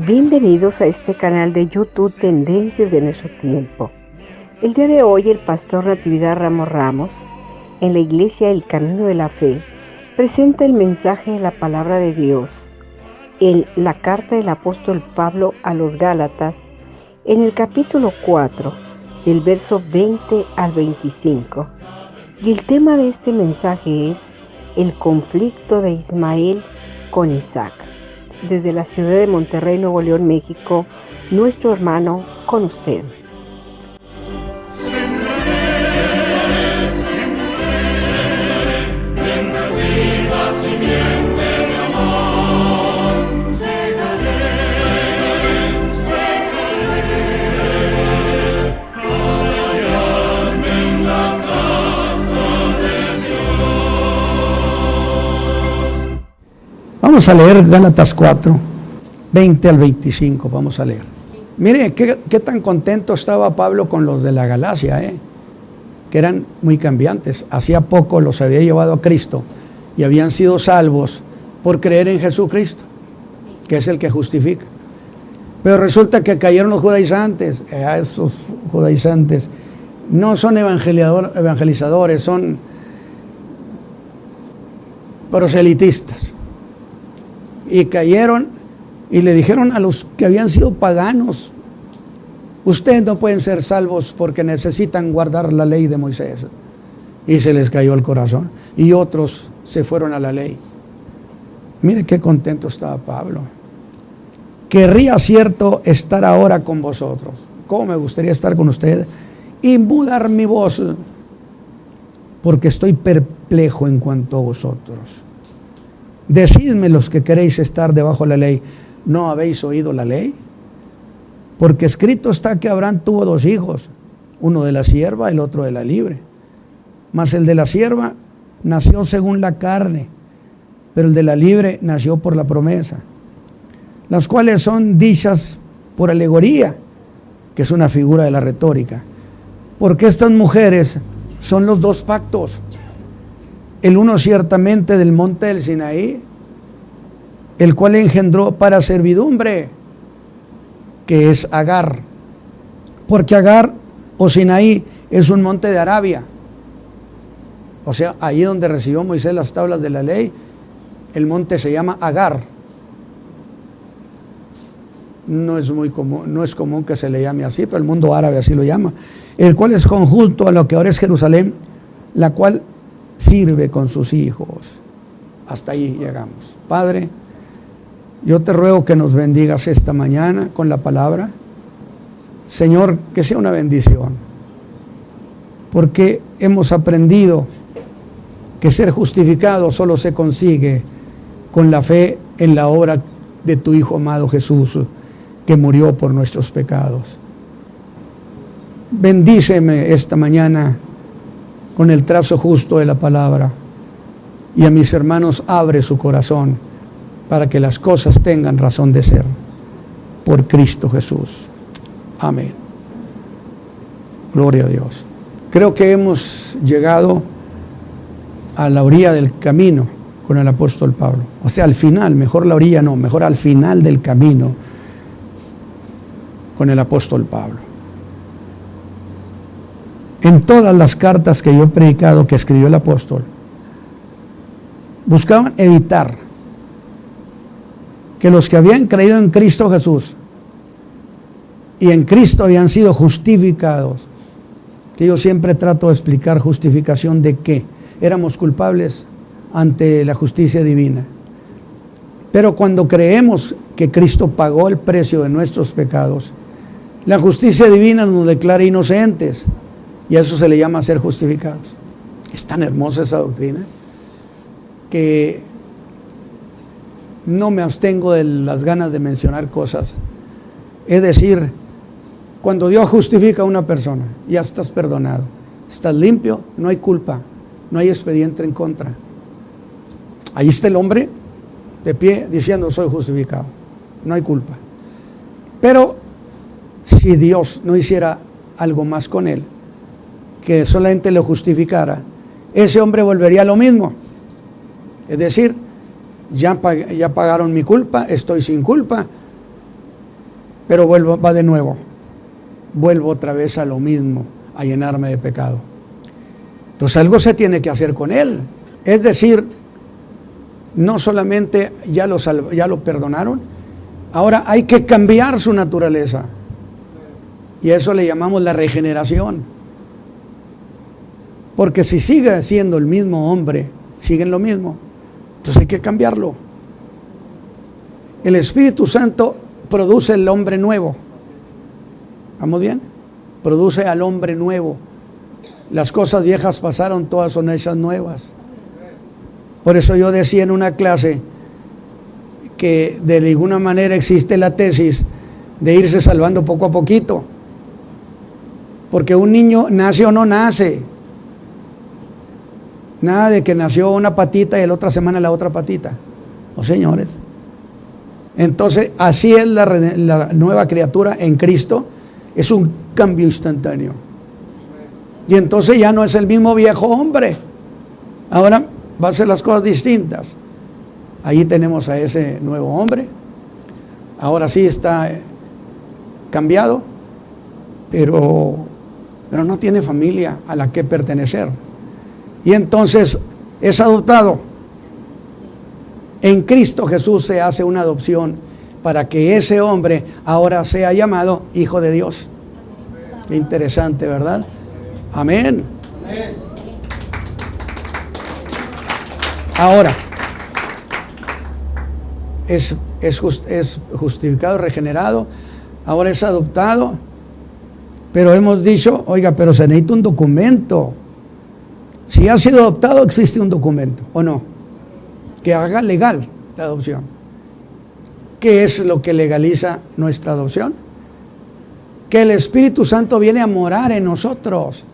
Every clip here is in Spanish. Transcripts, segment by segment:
Bienvenidos a este canal de YouTube Tendencias de Nuestro Tiempo. El día de hoy el pastor Natividad Ramos en la iglesia El Camino de la Fe presenta el mensaje de la palabra de Dios en la carta del apóstol Pablo a los Gálatas en el capítulo 4 del verso 20 al 25. Y el tema de este mensaje es el conflicto de Ismael con Isaac. Desde la ciudad de Monterrey, Nuevo León, México, nuestro hermano con ustedes. Vamos a leer Gálatas 4, 20 al 25, vamos a leer. Mire, qué tan contento estaba Pablo con los de la Galacia, que eran muy cambiantes. Hacía poco los había llevado a Cristo y habían sido salvos por creer en Jesucristo, que es el que justifica. Pero resulta que cayeron los judaizantes. Esos judaizantes no son evangelizadores, son proselitistas. Y cayeron y le dijeron a los que habían sido paganos: ustedes no pueden ser salvos porque necesitan guardar la ley de Moisés. Y se les cayó el corazón. Y otros se fueron a la ley. Mire qué contento estaba Pablo. Querría, cierto, estar ahora con vosotros. ¿Cómo me gustaría estar con ustedes? Y mudar mi voz, porque estoy perplejo en cuanto a vosotros. Decidme los que queréis estar debajo de la ley, ¿no habéis oído la ley? Porque escrito está que Abraham tuvo 2 hijos, uno de la sierva, el otro de la libre. Mas el de la sierva nació según la carne, pero el de la libre nació por la promesa, las cuales son dichas por alegoría, que es una figura de la retórica, porque estas mujeres son los 2 pactos. El uno ciertamente del monte del Sinaí, el cual engendró para servidumbre, que es Agar. Porque Agar o Sinaí es un monte de Arabia. O sea, ahí donde recibió Moisés las tablas de la ley, el monte se llama Agar. No es muy común, no es común que se le llame así, pero el mundo árabe así lo llama. El cual es conjunto a lo que ahora es Jerusalén, la cual sirve con sus hijos. Hasta ahí llegamos. Padre, yo te ruego que nos bendigas esta mañana con la palabra. Señor, que sea una bendición, porque hemos aprendido que ser justificado solo se consigue con la fe en la obra de tu Hijo amado Jesús, que murió por nuestros pecados. Bendíceme esta mañana con el trazo justo de la palabra, y a mis hermanos abre su corazón para que las cosas tengan razón de ser, por Cristo Jesús. Amén. Gloria a Dios. Creo que hemos llegado a la orilla del camino con el apóstol Pablo. O sea, al final, mejor la orilla no, mejor al final del camino con el apóstol Pablo. En todas las cartas que yo he predicado, que escribió el apóstol, buscaban evitar que los que habían creído en Cristo Jesús y en Cristo habían sido justificados, que yo siempre trato de explicar justificación de qué. Éramos culpables ante la justicia divina. Pero cuando creemos que Cristo pagó el precio de nuestros pecados, la justicia divina nos declara inocentes y a eso se le llama ser justificados. Es tan hermosa esa doctrina que no me abstengo de las ganas de mencionar cosas. Es decir, cuando Dios justifica a una persona, ya estás perdonado, estás limpio, no hay culpa, no hay expediente en contra. Ahí está el hombre de pie diciendo soy justificado, no hay culpa. Pero si Dios no hiciera algo más con él, que solamente lo justificara, ese hombre volvería a lo mismo. Es decir, ya pagaron mi culpa, estoy sin culpa, pero va de nuevo. Vuelvo otra vez a lo mismo, a llenarme de pecado. Entonces algo se tiene que hacer con él. Es decir, no solamente ya lo perdonaron, ahora hay que cambiar su naturaleza. Y a eso le llamamos la regeneración. Porque si sigue siendo el mismo hombre, siguen lo mismo, entonces hay que cambiarlo. El Espíritu Santo produce el hombre nuevo. ¿Vamos bien? Produce al hombre nuevo. Las cosas viejas pasaron, todas son hechas nuevas. Por eso yo decía en una clase que de ninguna manera existe la tesis de irse salvando poco a poquito. Porque un niño nace o no nace. Nada de que nació una patita y la otra semana la otra patita. Oh, señores. Entonces, así es la nueva criatura en Cristo. Es un cambio instantáneo. Y entonces ya no es el mismo viejo hombre. Ahora va a hacer las cosas distintas. Ahí tenemos a ese nuevo hombre. Ahora sí está cambiado, pero no tiene familia a la que pertenecer. Y entonces es adoptado. En Cristo Jesús se hace una adopción para que ese hombre ahora sea llamado hijo de Dios. Qué interesante, ¿verdad? Amén. Ahora, es justificado, regenerado, ahora es adoptado, pero hemos dicho, oiga, pero se necesita un documento. Si ha sido adoptado, existe un documento, ¿o no? Que haga legal la adopción. ¿Qué es lo que legaliza nuestra adopción? Que el Espíritu Santo viene a morar en nosotros.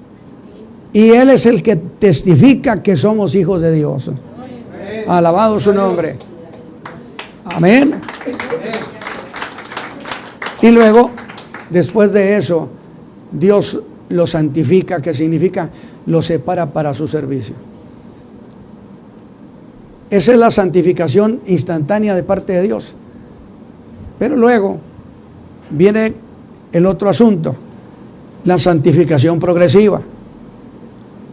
Y Él es el que testifica que somos hijos de Dios. Alabado su nombre. Amén. Y luego, después de eso, Dios lo santifica, que significa lo separa para su servicio. Esa es la santificación instantánea de parte de Dios. Pero luego viene el otro asunto, la santificación progresiva.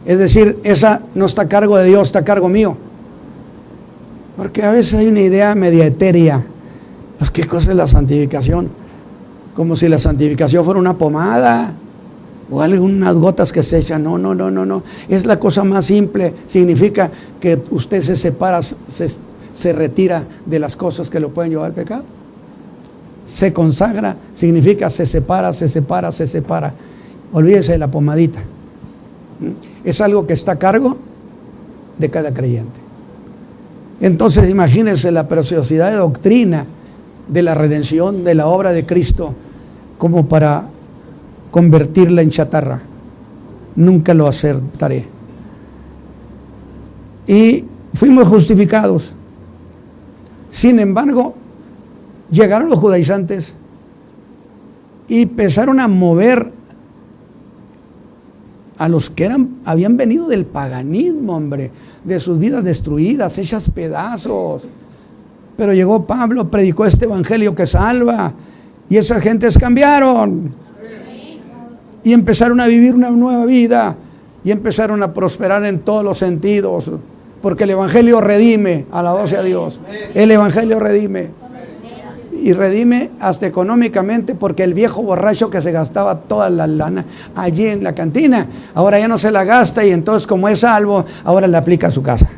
Es decir, esa no está a cargo de Dios, está a cargo mío. Porque a veces hay una idea media etérea. Pues, ¿qué cosa es la santificación? Como si la santificación fuera una pomada o algunas gotas que se echan. No. Es la cosa más simple. Significa que usted se separa, se retira de las cosas que lo pueden llevar al pecado. Se consagra, significa se separa. Olvídese de la pomadita. Es algo que está a cargo de cada creyente. Entonces imagínense la preciosidad de doctrina de la redención, de la obra de Cristo, como para convertirla en chatarra. Nunca lo aceptaré. Y fuimos justificados. Sin embargo, llegaron los judaizantes y empezaron a mover a los que habían venido del paganismo, hombre, de sus vidas destruidas, hechas pedazos. Pero llegó Pablo, predicó este evangelio que salva, y esas gentes cambiaron y empezaron a vivir una nueva vida y empezaron a prosperar en todos los sentidos, porque el evangelio redime. Alabado sea Dios. El evangelio redime. y redime hasta económicamente, porque el viejo borracho que se gastaba toda la lana allí en la cantina, ahora ya no se la gasta, y entonces, como es salvo, ahora le aplica a su casa.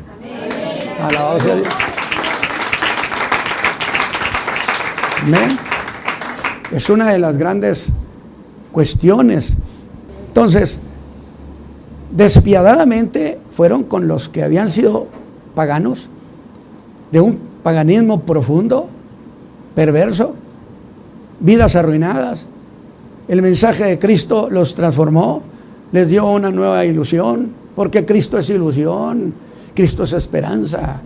Alabado sea Dios. Amén. Es una de las grandes cuestiones. Entonces, despiadadamente fueron con los que habían sido paganos, de un paganismo profundo, perverso, vidas arruinadas. El mensaje de Cristo los transformó, les dio una nueva ilusión, porque Cristo es ilusión, Cristo es esperanza.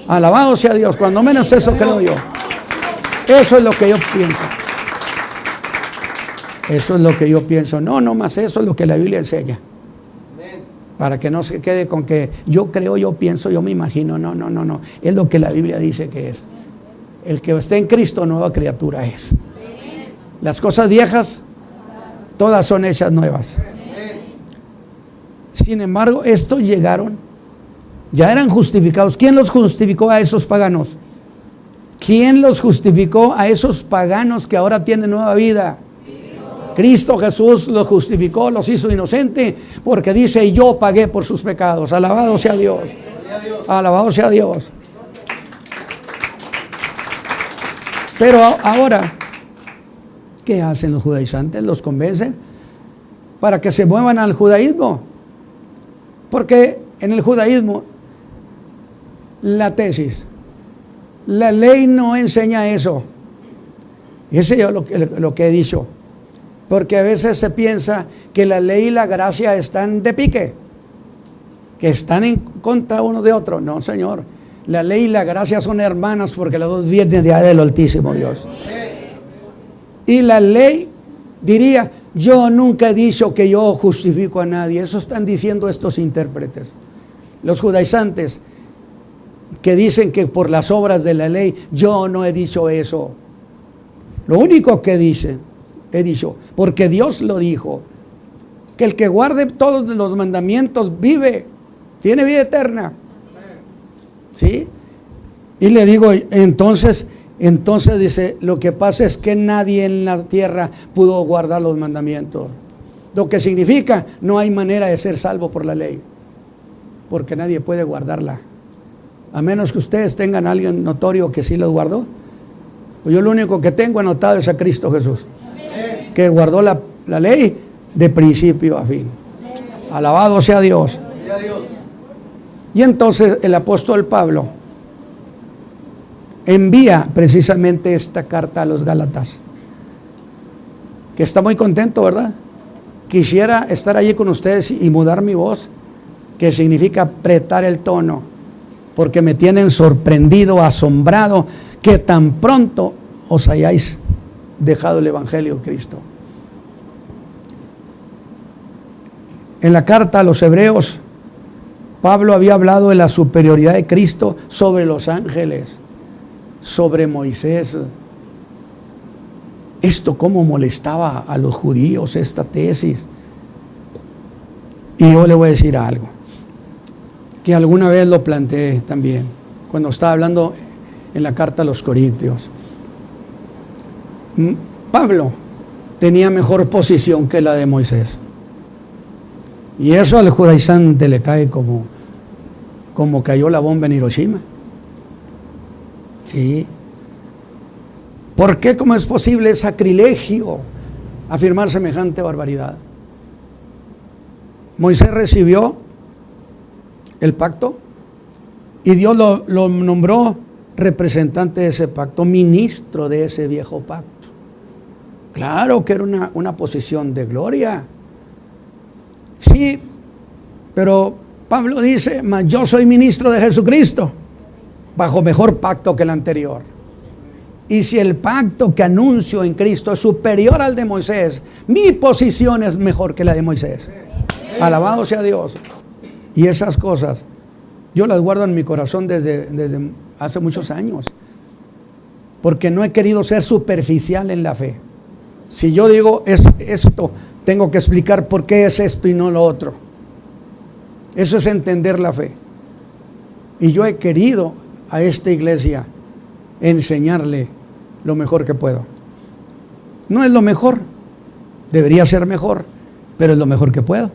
Alabado sea Dios. Cuando menos eso creo yo. Eso es lo que yo pienso. Eso es lo que yo pienso. No más, eso es lo que la Biblia enseña. Para que no se quede con que yo creo, yo pienso, yo me imagino. No. Es lo que la Biblia dice que es. El que esté en Cristo, nueva criatura es. Las cosas viejas, todas son hechas nuevas. Sin embargo, estos llegaron, ya eran justificados. ¿Quién los justificó a esos paganos? ¿Quién los justificó a esos paganos que ahora tienen nueva vida? Cristo Jesús los justificó, los hizo inocentes, porque dice: yo pagué por sus pecados. Alabado sea Dios. Alabado sea Dios. Pero ahora, ¿qué hacen los judaizantes? Los convencen para que se muevan al judaísmo, porque en el judaísmo la tesis, la ley no enseña eso. Ese es lo que he dicho. Porque a veces se piensa que la ley y la gracia están de pique, que están en contra uno de otro. No, Señor. La ley y la gracia son hermanas, porque las dos vienen de allá del Altísimo Dios. Y la ley diría: yo nunca he dicho que yo justifico a nadie. Eso están diciendo estos intérpretes. Los judaizantes que dicen que por las obras de la ley, yo no he dicho eso. Lo único que he dicho, porque Dios lo dijo, que el que guarde todos los mandamientos vive, tiene vida eterna. ¿Sí? Y le digo, entonces dice, lo que pasa es que nadie en la tierra pudo guardar los mandamientos. Lo que significa, no hay manera de ser salvo por la ley, porque nadie puede guardarla, a menos que ustedes tengan a alguien notorio que sí los guardó. Yo lo único que tengo anotado es a Cristo Jesús, que guardó la ley de principio a fin. Alabado sea Dios. Y entonces el apóstol Pablo envía precisamente esta carta a los Gálatas, que está muy contento, ¿verdad? Quisiera estar allí con ustedes y mudar mi voz, que significa apretar el tono, porque me tienen sorprendido, asombrado, que tan pronto os hayáis dejado el Evangelio de Cristo. En la carta a los Hebreos, Pablo había hablado de la superioridad de Cristo sobre los ángeles, sobre Moisés. Esto cómo molestaba a los judíos, esta tesis. Y yo le voy a decir algo, que alguna vez lo planteé también, cuando estaba hablando en la carta a los Corintios. Pablo tenía mejor posición que la de Moisés. Y eso al judaizante le cae como cayó la bomba en Hiroshima. Sí. ¿Por qué? ¿Cómo es posible? Es sacrilegio afirmar semejante barbaridad. Moisés recibió el pacto y Dios lo nombró representante de ese pacto, ministro de ese viejo pacto. Claro que era una posición de gloria. Sí, pero Pablo dice: mas yo soy ministro de Jesucristo, bajo mejor pacto que el anterior. Y si el pacto que anuncio en Cristo es superior al de Moisés, mi posición es mejor que la de Moisés. Alabado sea Dios. Y esas cosas yo las guardo en mi corazón desde hace muchos años, porque no he querido ser superficial en la fe. Si yo digo es esto, tengo que explicar por qué es esto y no lo otro. Eso es entender la fe. Y yo he querido a esta iglesia enseñarle lo mejor que puedo. No es lo mejor, debería ser mejor, pero es lo mejor que puedo.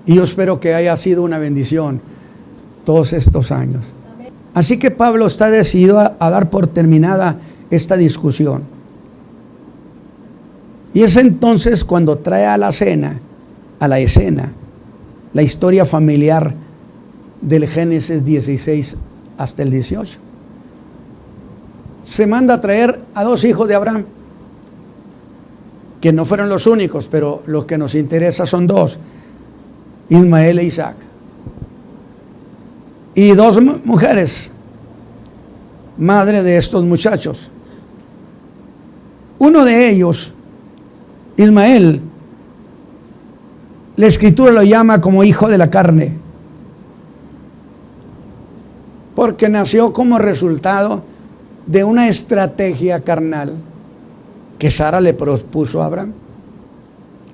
Y yo espero que haya sido una bendición todos estos años. Así que Pablo está decidido a dar por terminada esta discusión. Y es entonces cuando trae a la escena, la historia familiar del Génesis 16 hasta el 18. Se manda a traer a 2 hijos de Abraham, que no fueron los únicos, pero los que nos interesa son 2, Ismael e Isaac. Y 2 mujeres, madre de estos muchachos. Uno de ellos, Ismael, la Escritura lo llama como hijo de la carne, porque nació como resultado de una estrategia carnal que Sara le propuso a Abraham.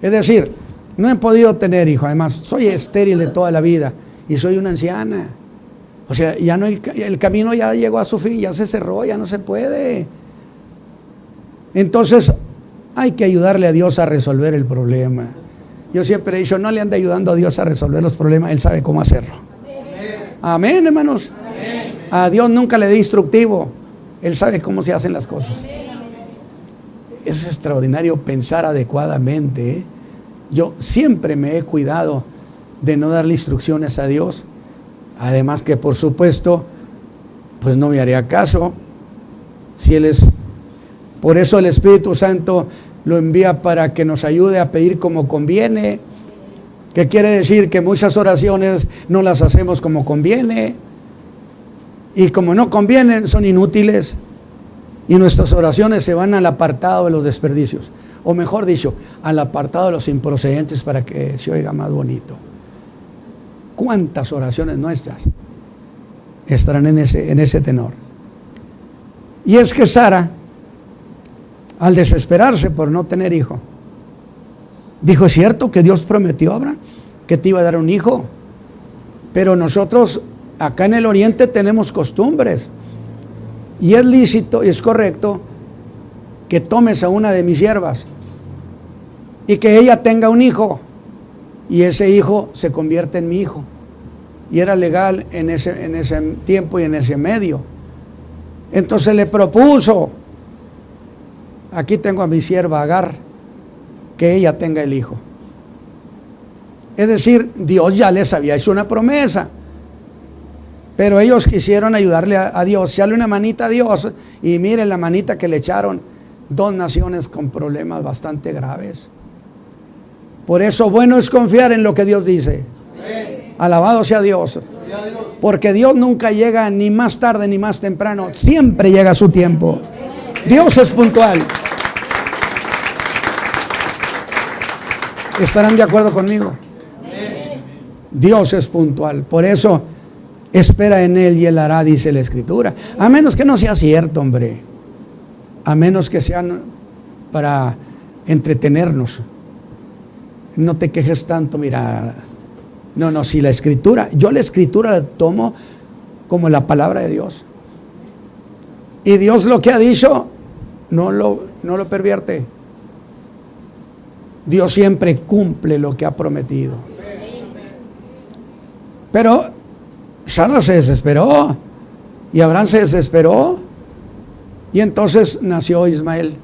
Es decir, no he podido tener hijo, además soy estéril de toda la vida y soy una anciana. O sea, ya no hay, el camino ya llegó a su fin, ya se cerró, ya no se puede. Entonces hay que ayudarle a Dios a resolver el problema. Yo siempre he dicho, no le ande ayudando a Dios a resolver los problemas, Él sabe cómo hacerlo. Amén, hermanos. Amén. A Dios nunca le dé instructivo, Él sabe cómo se hacen las cosas. Es extraordinario pensar adecuadamente, ¿eh? Yo siempre me he cuidado de no darle instrucciones a Dios. Además que por supuesto, pues no me haría caso. Si Él es, por eso el Espíritu Santo lo envía para que nos ayude a pedir como conviene. Que quiere decir que muchas oraciones no las hacemos como conviene. Y como no convienen, son inútiles. Y nuestras oraciones se van al apartado de los desperdicios. O mejor dicho, al apartado de los improcedentes para que se oiga más bonito. ¿Cuántas oraciones nuestras estarán en ese tenor? Y es que Sara, al desesperarse por no tener hijo, dijo, es cierto que Dios prometió a Abraham que te iba a dar un hijo, pero nosotros acá en el oriente tenemos costumbres, y es lícito y es correcto que tomes a una de mis siervas y que ella tenga un hijo, y ese hijo se convierte en mi hijo. Y era legal en ese tiempo y en ese medio. Entonces le propuso, aquí tengo a mi sierva Agar, que ella tenga el hijo. Es decir, Dios ya les había hecho una promesa, pero ellos quisieron ayudarle a Dios, echarle una manita a Dios, y miren la manita que le echaron, 2 naciones con problemas bastante graves. Por eso bueno es confiar en lo que Dios dice. Amén. Alabado sea Dios. Porque Dios nunca llega ni más tarde ni más temprano, siempre llega a su tiempo. Dios es puntual. ¿Estarán de acuerdo conmigo? Dios es puntual. Por eso espera en Él y Él hará, dice la Escritura. A menos que no sea cierto, hombre. A menos que sean para entretenernos. No te quejes tanto, mira. No, si la Escritura, yo la Escritura la tomo como la palabra de Dios. Y Dios lo que ha dicho, no lo pervierte. Dios siempre cumple lo que ha prometido. Pero Sara se desesperó y Abraham se desesperó, y entonces nació Ismael.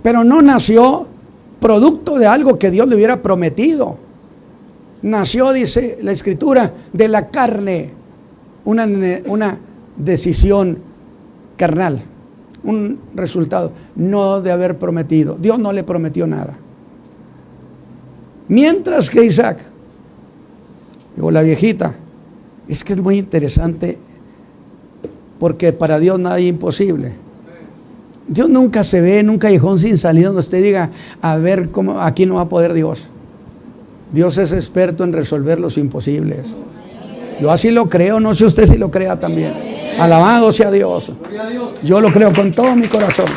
Pero no nació producto de algo que Dios le hubiera prometido. Nació, dice la Escritura, de la carne, una decisión carnal, un resultado, no de haber prometido. Dios no le prometió nada. Mientras que Isaac, digo, la viejita, es que es muy interesante, porque para Dios nada es imposible. Dios nunca se ve en un callejón sin salida donde usted diga, a ver cómo, aquí no va a poder Dios. Dios es experto en resolver los imposibles. Yo así lo creo, no sé usted si lo crea también. Alabado sea Dios. Yo lo creo con todo mi corazón.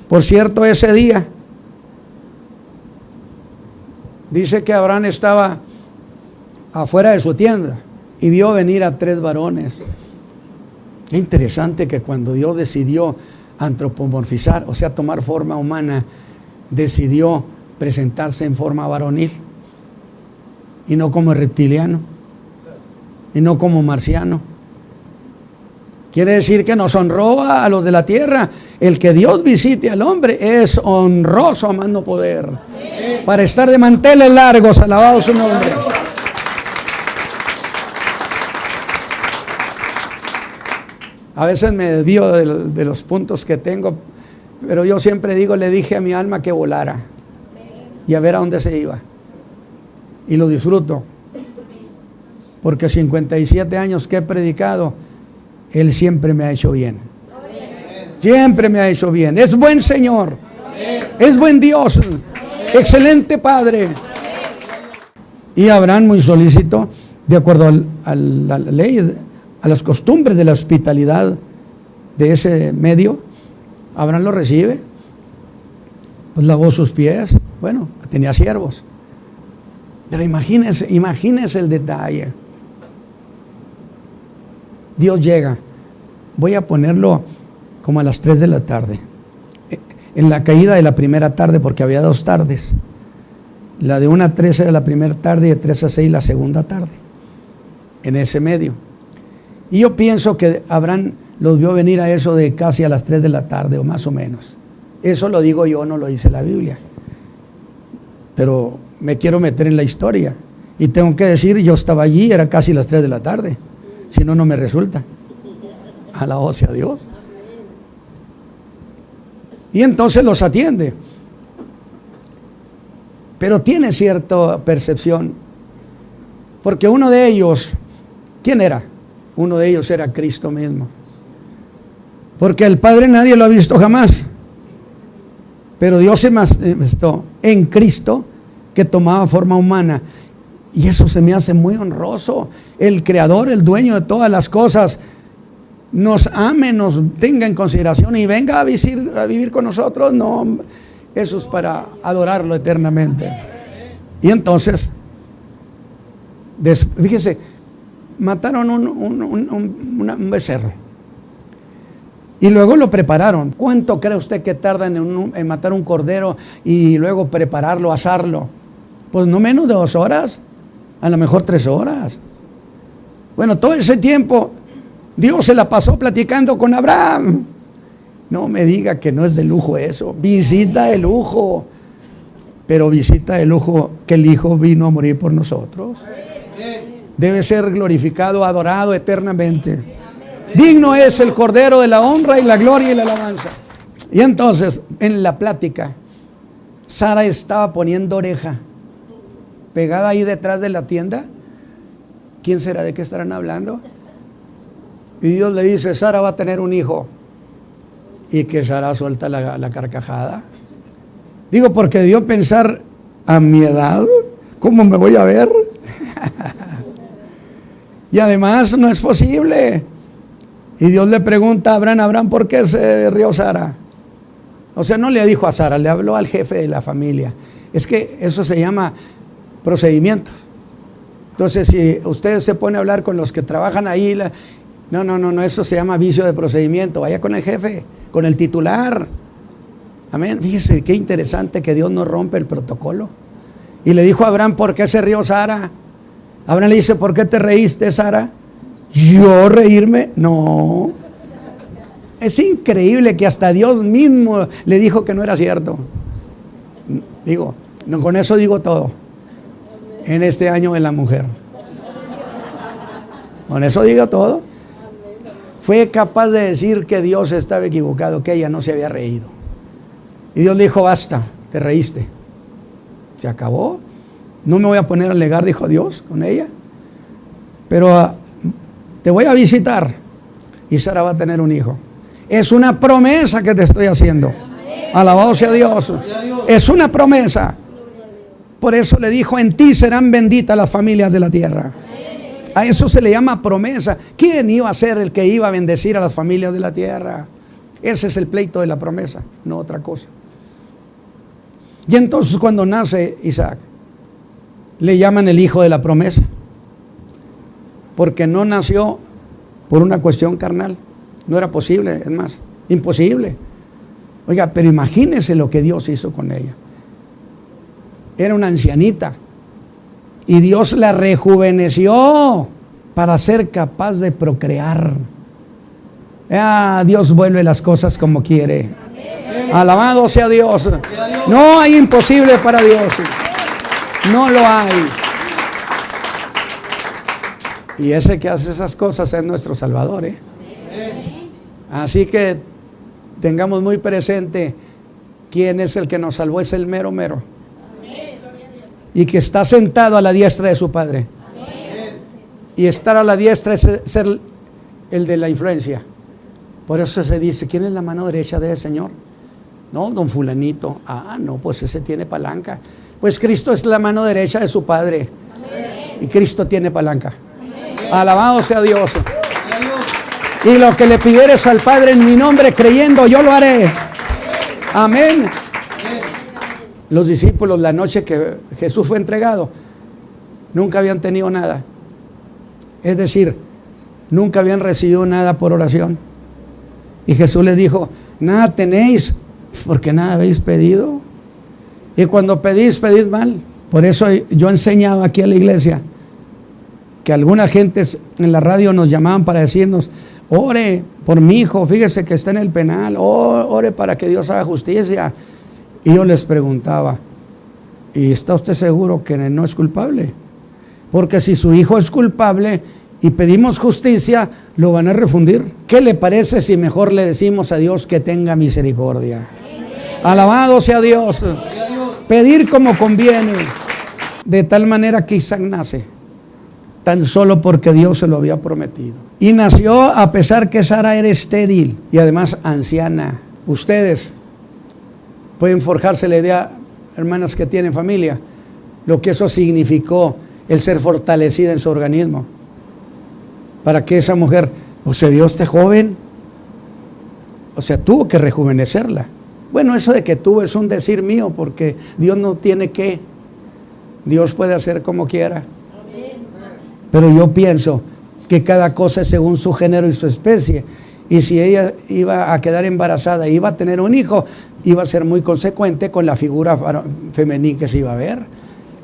Por cierto, ese día dice que Abraham estaba afuera de su tienda y vio venir a 3 varones. Es interesante que cuando Dios decidió antropomorfizar, o sea, tomar forma humana, decidió presentarse en forma varonil y no como reptiliano y no como marciano. Quiere decir que nos honró a los de la tierra. El que Dios visite al hombre es honroso a más no poder. Para estar de manteles largos, alabado su nombre. A veces me desvío de los puntos que tengo, pero yo siempre digo, le dije a mi alma que volara y a ver a dónde se iba. Y lo disfruto, porque 57 años que he predicado, Él siempre me ha hecho bien. Siempre me ha hecho bien. Es buen Señor, es buen Dios, excelente Padre. Y Abraham, muy solícito, de acuerdo a la ley, a las costumbres de la hospitalidad de ese medio, Abraham lo recibe, pues lavó sus pies, bueno, tenía siervos. Pero imagínense el detalle. Dios llega, voy a ponerlo como a las 3 de la tarde, en la caída de la primera tarde, porque había 2 tardes. La de 1 a 3 era la primera tarde y de 3 a 6 la segunda tarde, en ese medio. Y yo pienso que Abraham los vio venir a eso de casi a las 3 de la tarde o más o menos. Eso lo digo yo, no lo dice la Biblia. Pero me quiero meter en la historia. Y tengo que decir, yo estaba allí, era casi las 3 de la tarde. Si no, no me resulta. Alabado sea Dios. Y entonces los atiende. Pero tiene cierta percepción. Porque uno de ellos, ¿quién era? Uno de ellos era Cristo mismo. Porque el Padre nadie lo ha visto jamás. Pero Dios se manifestó en Cristo, que tomaba forma humana. Y eso se me hace muy honroso. El Creador, el dueño de todas las cosas, nos ame, nos tenga en consideración y venga a vivir con nosotros. No, eso es para adorarlo eternamente. Y entonces, fíjese, mataron un becerro y luego lo prepararon. ¿Cuánto cree usted que tardan en matar un cordero y luego prepararlo, asarlo? Pues no menos de 2 horas, a lo mejor 3 horas. Bueno, todo ese tiempo Dios se la pasó platicando con Abraham. No me diga que no es de lujo eso. Visita de lujo, pero visita de lujo que el Hijo vino a morir por nosotros. Debe ser glorificado, adorado eternamente. Digno es el Cordero de la honra y la gloria y la alabanza. Y entonces, en la plática, Sara estaba poniendo oreja, pegada ahí detrás de la tienda. ¿Quién será? ¿De qué estarán hablando? Y Dios le dice, Sara va a tener un hijo. Y que Sara suelta la carcajada. Digo, porque debió pensar, a mi edad, ¿cómo me voy a ver? Y además no es posible. Y Dios le pregunta a Abraham, ¿por qué se rió Sara? O sea, no le dijo a Sara, le habló al jefe de la familia. Es que eso se llama procedimientos. Entonces, si usted se pone a hablar con los que trabajan ahí, no, eso se llama vicio de procedimiento. Vaya con el jefe, con el titular. Amén. Fíjese qué interesante que Dios no rompe el protocolo. Y le dijo a Abraham, ¿por qué se rió Sara? Abraham le dice, ¿por qué te reíste, Sara? ¿Yo reírme? No. Es increíble que hasta Dios mismo le dijo que no era cierto. Digo, no, con eso digo todo. En este año de la mujer. Con eso digo todo. Fue capaz de decir que Dios estaba equivocado, que ella no se había reído. Y Dios le dijo, basta, te reíste. Se acabó. No me voy a poner a alegar, dijo Dios, con ella. Pero te voy a visitar y Sara va a tener un hijo. Es una promesa que te estoy haciendo. Alabado sea Dios. Es una promesa. Por eso le dijo, en ti serán benditas las familias de la tierra. A eso se le llama promesa. ¿Quién iba a ser el que iba a bendecir a las familias de la tierra? Ese es el pleito de la promesa, no otra cosa. Y entonces cuando nace Isaac, le llaman el hijo de la promesa. porque no nació por una cuestión carnal. No era posible, es más, imposible. Oiga, pero imagínese lo que Dios hizo con ella. Era una ancianita y Dios la rejuveneció para ser capaz de procrear. Dios vuelve las cosas como quiere. Alabado sea Dios. No hay imposible para Dios. No lo hay. Y ese que hace esas cosas es nuestro Salvador, ¿eh? Así que tengamos muy presente quién es el que nos salvó, es el mero mero. Y que está sentado a la diestra de su Padre. Y estar a la diestra es ser el de la influencia. Por eso se dice, ¿quién es la mano derecha del Señor? No, don fulanito. No, pues ese tiene palanca. Pues Cristo es la mano derecha de su Padre. Y Cristo tiene palanca. Alabado sea Dios. Y lo que le pidieres al Padre en mi nombre, creyendo, yo lo haré. Amén. Los discípulos, la noche que Jesús fue entregado, nunca habían tenido nada. Es decir, nunca habían recibido nada por oración. Y Jesús les dijo, nada tenéis, porque nada habéis pedido. Y cuando pedís, pedid mal. Por eso yo enseñaba aquí a la iglesia que algunas gentes en la radio nos llamaban para decirnos, ore por mi hijo, fíjese que está en el penal, ore para que Dios haga justicia. Y yo les preguntaba, ¿y está usted seguro que no es culpable? Porque si su hijo es culpable y pedimos justicia, lo van a refundir. ¿Qué le parece si mejor le decimos a Dios que tenga misericordia? Alabado sea Dios. Pedir como conviene. De tal manera que Isaac nace, tan solo porque Dios se lo había prometido. Y nació a pesar que Sara era estéril y además anciana. Ustedes pueden forjarse la idea, hermanas que tienen familia, lo que eso significó, el ser fortalecida en su organismo. Para que esa mujer, pues se vio este joven, o sea, tuvo que rejuvenecerla. Bueno, eso de que tuvo es un decir mío, porque Dios no tiene que, Dios puede hacer como quiera. Pero yo pienso que cada cosa es según su género y su especie. Y si ella iba a quedar embarazada, iba a tener un hijo, iba a ser muy consecuente con la figura femenina que se iba a ver,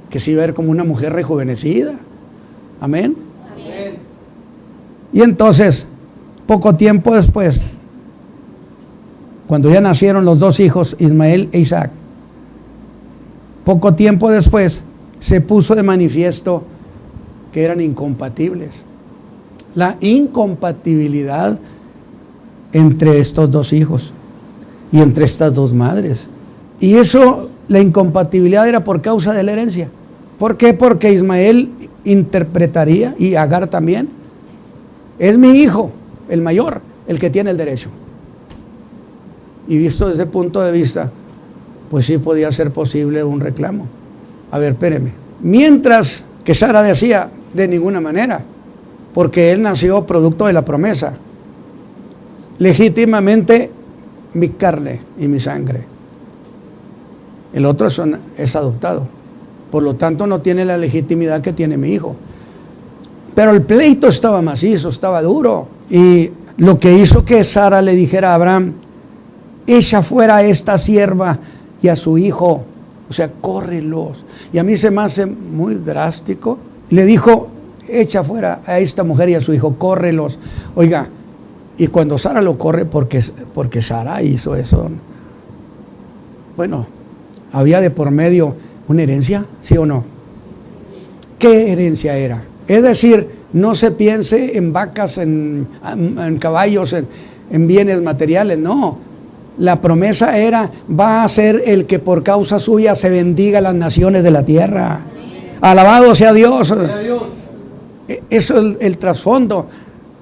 que se iba a ver como una mujer rejuvenecida. Amén. Amén. Y entonces, poco tiempo después, cuando ya nacieron los dos hijos, Ismael e Isaac, poco tiempo después se puso de manifiesto que eran incompatibles. La incompatibilidad entre estos dos hijos y entre estas dos madres. Y eso, la incompatibilidad era por causa de la herencia. ¿Por qué? Porque Ismael interpretaría, y Agar también, es mi hijo, el mayor, el que tiene el derecho. Y visto desde ese punto de vista, pues sí podía ser posible un reclamo. A ver, espéreme. Mientras que Sara decía, de ninguna manera, porque él nació producto de la promesa. Legítimamente mi carne y mi sangre. El otro es adoptado. Por lo tanto no tiene la legitimidad que tiene mi hijo. Pero el pleito estaba macizo, estaba duro. Y lo que hizo que Sara le dijera a Abraham, echa fuera a esta sierva y a su hijo. O sea, córrelos. Y a mí se me hace muy drástico. Le dijo, echa fuera a esta mujer y a su hijo, córrelos. Oiga, y cuando Sara lo corre, porque Sara hizo eso, bueno, había de por medio una herencia, ¿sí o no? ¿Qué herencia era? Es decir, no se piense en vacas, en caballos, en bienes materiales, no. La promesa era, va a ser el que por causa suya se bendiga las naciones de la tierra. Alabado sea Dios. Eso es el trasfondo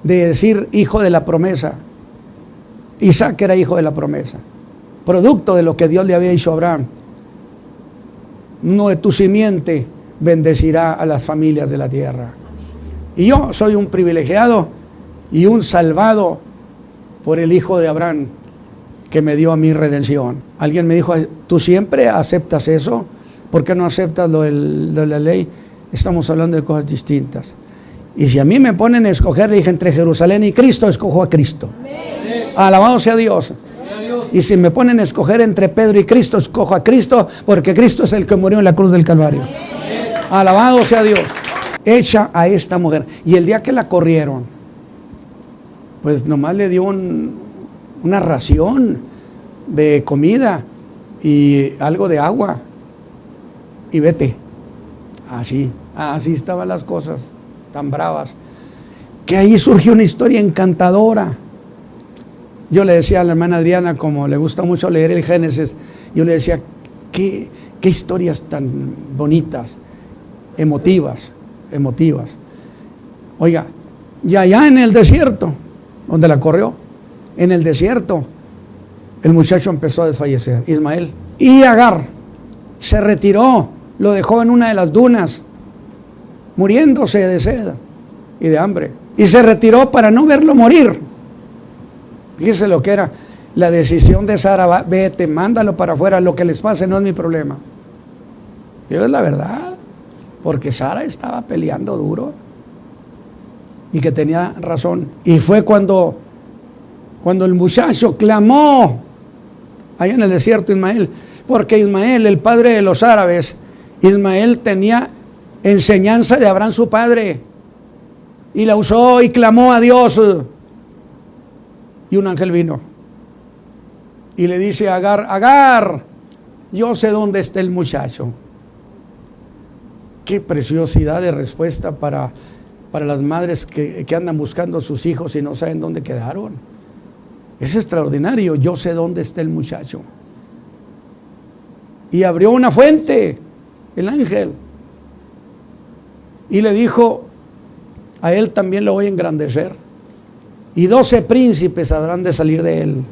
de decir hijo de la promesa. Isaac era hijo de la promesa, producto de lo que Dios le había dicho a Abraham. No de tu simiente bendecirá a las familias de la tierra. Y yo soy un privilegiado y un salvado por el hijo de Abraham que me dio a mi redención. Alguien me dijo, ¿tú siempre aceptas eso? ¿Por qué no aceptas lo de la ley? Estamos hablando de cosas distintas. Y si a mí me ponen a escoger, le dije, entre Jerusalén y Cristo, escojo a Cristo. Alabado sea Dios. Y si me ponen a escoger entre Pedro y Cristo, escojo a Cristo, porque Cristo es el que murió en la cruz del Calvario. Alabado sea Dios. Echa a esta mujer. Y el día que la corrieron, pues nomás le dio una ración de comida y algo de agua. Y vete. Así estaban las cosas, tan bravas. Que ahí surgió una historia encantadora. Yo le decía a la hermana Adriana, como le gusta mucho leer el Génesis, yo le decía, qué historias tan bonitas, emotivas. Oiga, y allá en el desierto, donde la corrió, en el desierto, el muchacho empezó a desfallecer, Ismael. Y Agar se retiró, lo dejó en una de las dunas, muriéndose de sed y de hambre. Y se retiró para no verlo morir. Fíjese lo que era la decisión de Sara: vete, mándalo para afuera, lo que les pase no es mi problema. Y es la verdad, porque Sara estaba peleando duro y que tenía razón. Y fue cuando el muchacho clamó allá en el desierto, Ismael, porque Ismael, el padre de los árabes, Ismael tenía enseñanza de Abraham su padre, y la usó y clamó a Dios. Y un ángel vino y le dice a Agar: Agar, yo sé dónde está el muchacho. Qué preciosidad de respuesta para las madres que andan buscando a sus hijos y no saben dónde quedaron. Es extraordinario. Yo sé dónde está el muchacho. Y abrió una fuente el ángel y le dijo: a él también lo voy a engrandecer, y 12 príncipes habrán de salir de él.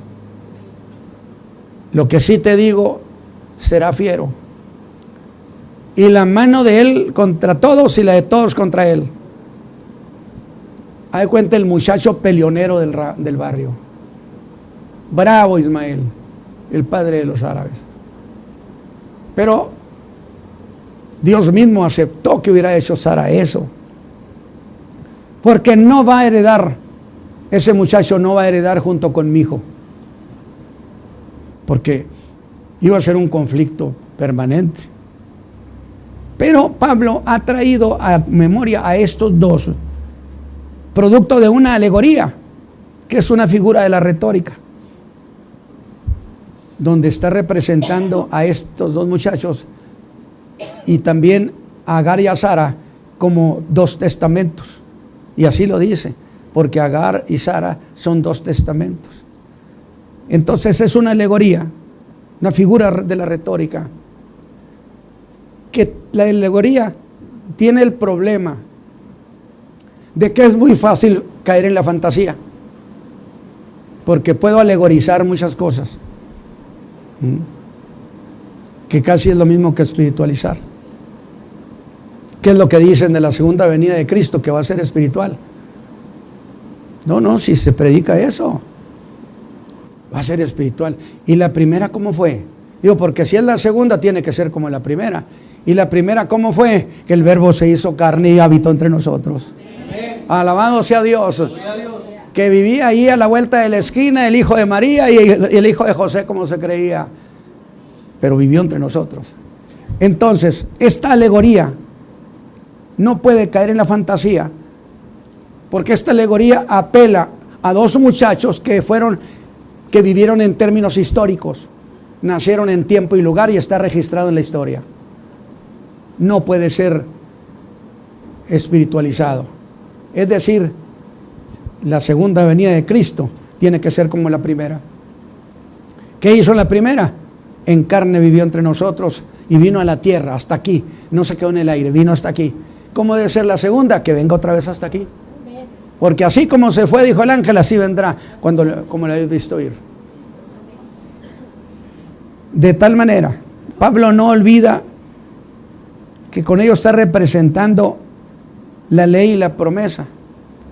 Lo que sí te digo, será fiero, y la mano de él contra todos y la de todos contra él. Haz de cuenta el muchacho peleonero del barrio. Bravo Ismael, el padre de los árabes. Pero Dios mismo aceptó que hubiera hecho Sara eso, porque no va a heredar, ese muchacho no va a heredar junto con mi hijo, porque iba a ser un conflicto permanente. Pero Pablo ha traído a memoria a estos dos, producto de una alegoría, que es una figura de la retórica, donde está representando a estos dos muchachos y también a Agar y a Sara como dos testamentos. Y así lo dice, porque Agar y Sara son dos testamentos. Entonces es una alegoría, una figura de la retórica, que la alegoría tiene el problema de que es muy fácil caer en la fantasía, porque puedo alegorizar muchas cosas, que casi es lo mismo que espiritualizar. ¿Qué es lo que dicen de la segunda venida de Cristo? Que va a ser espiritual. No, si se predica eso, va a ser espiritual. ¿Y la primera cómo fue? Digo, porque si es la segunda, tiene que ser como la primera. ¿Y la primera cómo fue? Que el Verbo se hizo carne y habitó entre nosotros. Amén. Alabado sea Dios. Que vivía ahí a la vuelta de la esquina, el hijo de María y el hijo de José, como se creía, pero vivió entre nosotros. Entonces, esta alegoría no puede caer en la fantasía, porque esta alegoría apela a dos muchachos que vivieron en términos históricos, nacieron en tiempo y lugar y está registrado en la historia. No puede ser espiritualizado. Es decir, la segunda venida de Cristo tiene que ser como la primera. ¿Qué hizo la primera? En carne vivió entre nosotros y vino a la tierra, hasta aquí. No se quedó en el aire, vino hasta aquí. ¿Cómo debe ser la segunda? Que venga otra vez hasta aquí. Porque así como se fue, dijo el ángel, así vendrá, como lo habéis visto ir. De tal manera, Pablo no olvida que con ello está representando la ley y la promesa.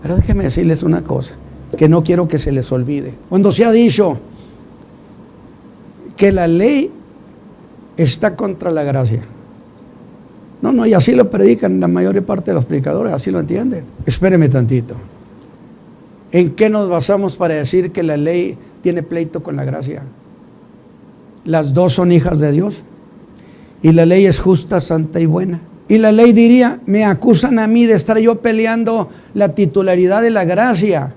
Pero déjenme decirles una cosa, que no quiero que se les olvide. Cuando se ha dicho que la ley está contra la gracia, No, y así lo predican la mayor parte de los predicadores, así lo entienden. Espéreme tantito. ¿En qué nos basamos para decir que la ley tiene pleito con la gracia? Las dos son hijas de Dios. Y la ley es justa, santa y buena. Y la ley diría, me acusan a mí de estar yo peleando la titularidad de la gracia.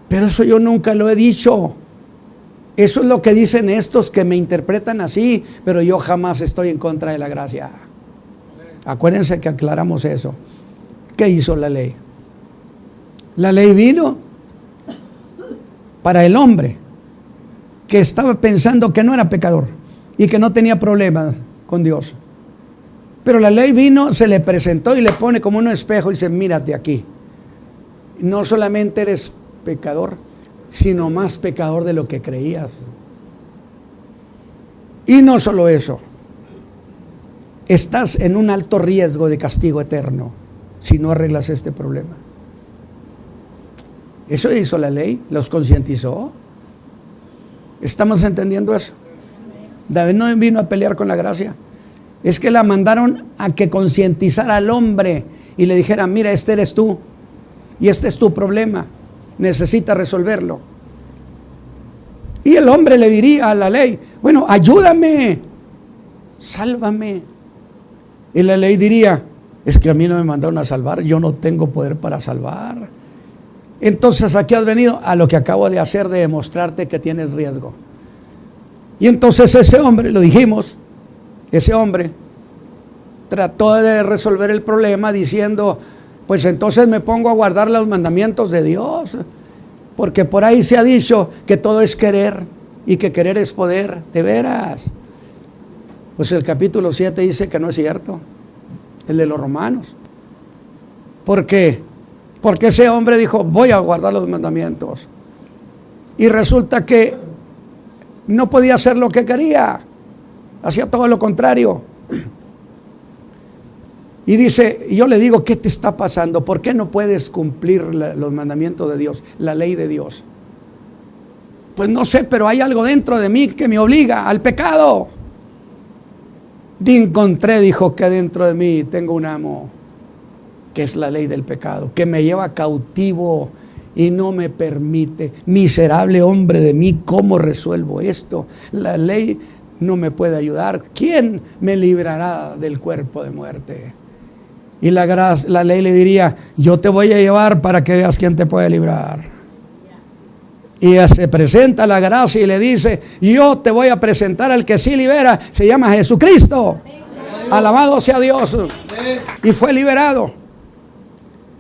Pero eso yo nunca lo he dicho. Eso es lo que dicen estos que me interpretan así, pero yo jamás estoy en contra de la gracia. Acuérdense que aclaramos eso. ¿Qué hizo la ley? La ley vino para el hombre que estaba pensando que no era pecador y que no tenía problemas con Dios. Pero la ley vino, se le presentó y le pone como un espejo y dice, mírate aquí. No solamente eres pecador, sino más pecador de lo que creías. Y no solo eso, estás en un alto riesgo de castigo eterno si no arreglas este problema. Eso hizo la ley, los concientizó. ¿Estamos entendiendo eso? David no vino a pelear con la gracia. Es que la mandaron a que concientizara al hombre y le dijera, mira, este eres tú y este es tu problema, necesitas resolverlo. Y el hombre le diría a la ley, bueno, ayúdame, sálvame. Y la ley diría, es que a mí no me mandaron a salvar, yo no tengo poder para salvar. Entonces, ¿a qué has venido? A lo que acabo de hacer, de demostrarte que tienes riesgo. Y entonces ese hombre, lo dijimos, ese hombre trató de resolver el problema diciendo, pues entonces me pongo a guardar los mandamientos de Dios, porque por ahí se ha dicho que todo es querer y que querer es poder, de veras. Pues el capítulo 7 dice que no es cierto, el de los Romanos. ¿Por qué? Porque ese hombre dijo, voy a guardar los mandamientos. Y resulta que no podía hacer lo que quería, hacía todo lo contrario. Y dice, yo le digo, ¿qué te está pasando? ¿Por qué no puedes cumplir los mandamientos de Dios, la ley de Dios? Pues no sé, pero hay algo dentro de mí que me obliga al pecado. Encontré, dijo, que dentro de mí tengo un amo, que es la ley del pecado, que me lleva cautivo y no me permite. Miserable hombre de mí, ¿cómo resuelvo esto? La ley no me puede ayudar. ¿Quién me librará del cuerpo de muerte? Y la ley le diría, yo te voy a llevar para que veas quién te puede librar. Y se presenta la gracia y le dice, yo te voy a presentar al que sí libera, se llama Jesucristo. Alabado sea Dios. Y fue liberado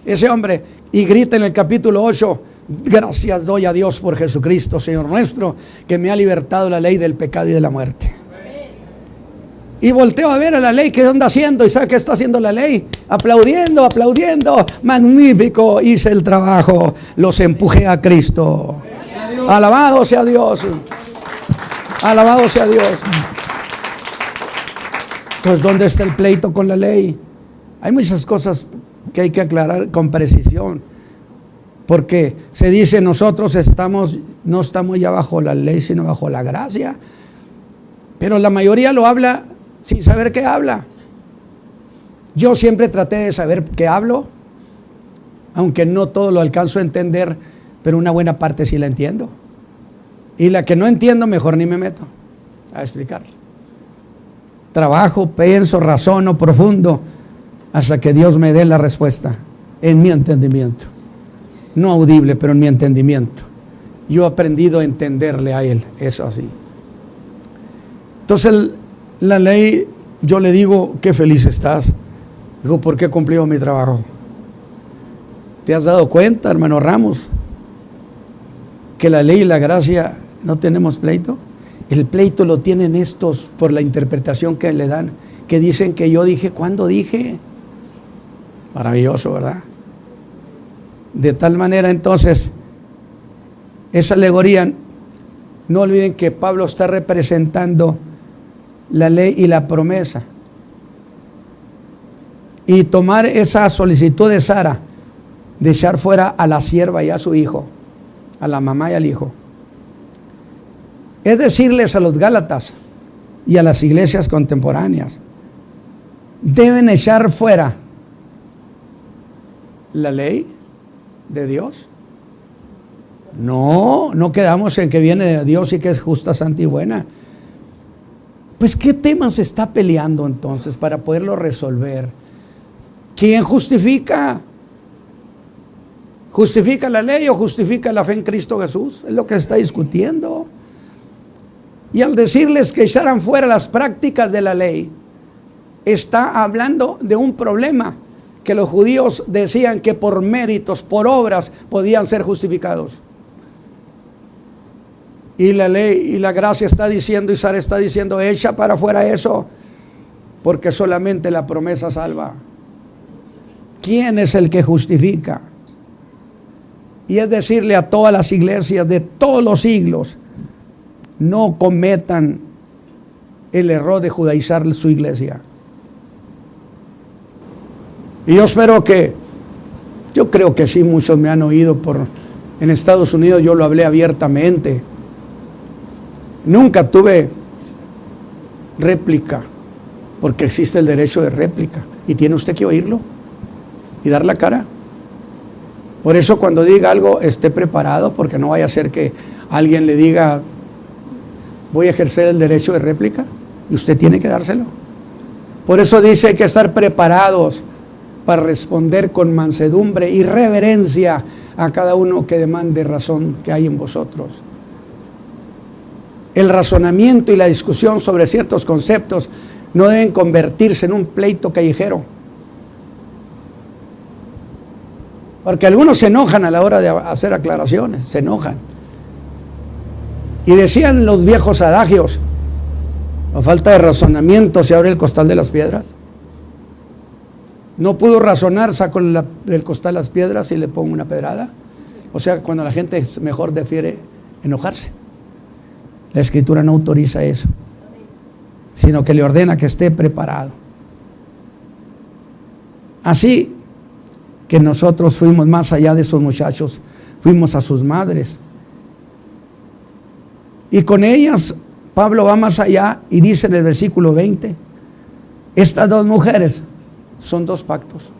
ese hombre, y grita en el capítulo 8, gracias doy a Dios por Jesucristo, Señor nuestro, que me ha libertado la ley del pecado y de la muerte. Y volteo a ver a la ley que anda haciendo, y ¿sabe qué está haciendo la ley? Aplaudiendo, aplaudiendo, magnífico, hice el trabajo, los empujé a Cristo. Alabado sea Dios. Alabado sea Dios. Entonces, ¿dónde está el pleito con la ley? Hay muchas cosas que hay que aclarar con precisión, porque se dice nosotros no estamos ya bajo la ley, sino bajo la gracia, pero la mayoría lo habla sin saber qué habla. Yo siempre traté de saber qué hablo, aunque no todo lo alcanzo a entender, pero una buena parte sí la entiendo, y la que no entiendo mejor ni me meto a explicarla. Trabajo, pienso, razono profundo hasta que Dios me dé la respuesta en mi entendimiento. No audible, pero en mi entendimiento. Yo he aprendido a entenderle a Él, eso así. Entonces la ley, yo le digo, qué feliz estás. Digo, ¿por qué he cumplido mi trabajo? ¿Te has dado cuenta, hermano Ramos, que la ley y la gracia no tenemos pleito? El pleito lo tienen estos por la interpretación que le dan, que dicen que yo dije, ¿cuándo dije? Maravilloso, ¿verdad? De tal manera, entonces, esa alegoría, no olviden que Pablo está representando la ley y la promesa. Y tomar esa solicitud de Sara, de echar fuera a la sierva y a su hijo, a la mamá y al hijo, es decirles a los Gálatas y a las iglesias contemporáneas, deben echar fuera la ley de Dios. No quedamos en que viene de Dios y que es justa, santa y buena. Pues ¿qué tema se está peleando entonces para poderlo resolver? ¿Quién justifica? ¿Justifica la ley o justifica la fe en Cristo Jesús? Es lo que se está discutiendo. Y al decirles que echaran fuera las prácticas de la ley, está hablando de un problema que los judíos decían que por méritos, por obras, podían ser justificados. Y la ley y la gracia está diciendo, y Sara está diciendo, echa para afuera eso, porque solamente la promesa salva. ¿Quién es el que justifica? Y es decirle a todas las iglesias de todos los siglos, no cometan el error de judaizar su iglesia. Y yo espero yo creo que sí, muchos me han oído en Estados Unidos, yo lo hablé abiertamente. Nunca tuve réplica, porque existe el derecho de réplica, y tiene usted que oírlo y dar la cara. Por eso cuando diga algo, esté preparado, porque no vaya a ser que alguien le diga, voy a ejercer el derecho de réplica, y usted tiene que dárselo. Por eso dice, hay que estar preparados para responder con mansedumbre y reverencia a cada uno que demande razón que hay en vosotros. El razonamiento y la discusión sobre ciertos conceptos no deben convertirse en un pleito callejero. Porque algunos se enojan a la hora de hacer aclaraciones, se enojan. Y decían los viejos adagios, a falta de razonamiento se abre el costal de las piedras. No pudo razonar, saco del costal las piedras y le pongo una pedrada. O sea, cuando la gente mejor prefiere enojarse. La Escritura no autoriza eso, sino que le ordena que esté preparado. Así que nosotros fuimos más allá de esos muchachos, fuimos a sus madres. Y con ellas Pablo va más allá y dice en el versículo 20, estas dos mujeres son dos pactos.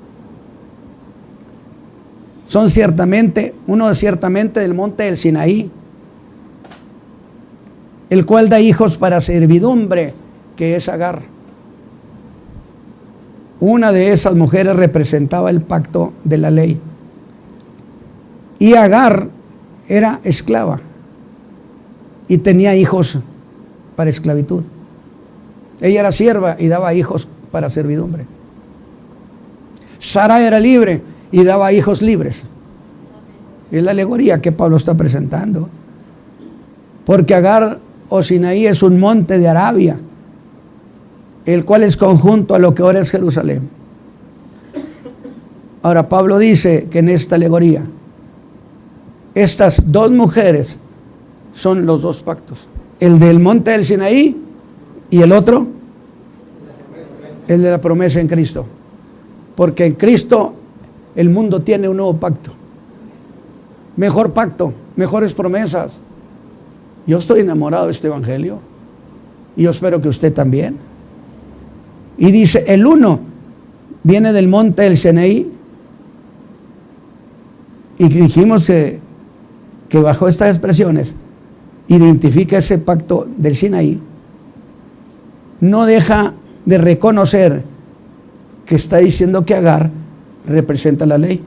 Son ciertamente, uno ciertamente del monte del Sinaí, el cual da hijos para servidumbre, que es Agar. Una de esas mujeres representaba el pacto de la ley. Y Agar era esclava y tenía hijos para esclavitud. Ella era sierva y daba hijos para servidumbre. Sara era libre y daba hijos libres. Es la alegoría que Pablo está presentando. Porque Agar o Sinaí es un monte de Arabia, el cual es conjunto a lo que ahora es Jerusalén. Ahora Pablo dice que en esta alegoría estas dos mujeres son los dos pactos, el del monte del Sinaí y el otro, el de la promesa en Cristo. Porque en Cristo el mundo tiene un nuevo pacto, mejor pacto, mejores promesas. Yo estoy enamorado de este evangelio y yo espero que usted también. Y dice, el uno viene del monte del Sinaí, y dijimos que bajo estas expresiones identifica ese pacto del Sinaí. No deja de reconocer que está diciendo que Agar representa la ley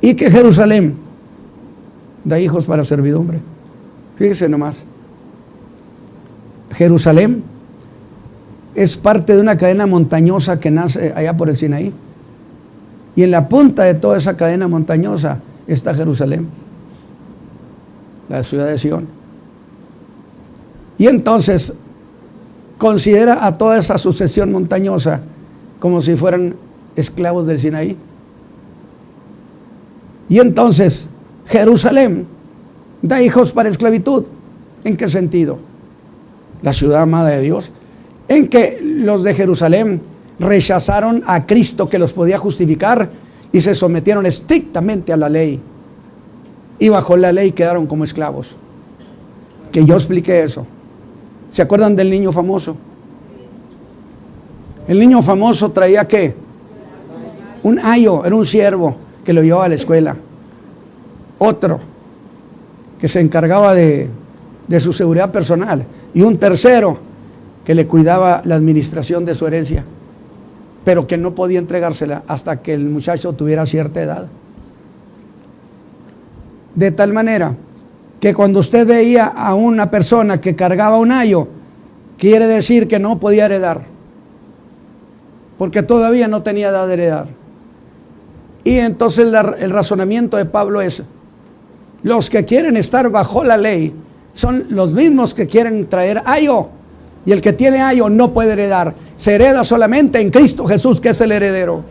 y que Jerusalén da hijos para servidumbre. Fíjese nomás, Jerusalén es parte de una cadena montañosa que nace allá por el Sinaí, y en la punta de toda esa cadena montañosa está Jerusalén, la ciudad de Sión. Y entonces considera a toda esa sucesión montañosa como si fueran esclavos del Sinaí. Y entonces Jerusalén da hijos para esclavitud. ¿En qué sentido? La ciudad amada de Dios, en que los de Jerusalén rechazaron a Cristo, que los podía justificar, y se sometieron estrictamente a la ley, y bajo la ley quedaron como esclavos. Que yo expliqué eso. ¿Se acuerdan del niño famoso? El niño famoso traía ¿qué? Un ayo, era un siervo que lo llevaba a la escuela. Otro que se encargaba de su seguridad personal. Y un tercero que le cuidaba la administración de su herencia, pero que no podía entregársela hasta que el muchacho tuviera cierta edad. De tal manera que cuando usted veía a una persona que cargaba un ayo, quiere decir que no podía heredar, porque todavía no tenía edad de heredar. Y entonces el razonamiento de Pablo es: los que quieren estar bajo la ley son los mismos que quieren traer ayo, y el que tiene ayo no puede heredar. Se hereda solamente en Cristo Jesús, que es el heredero.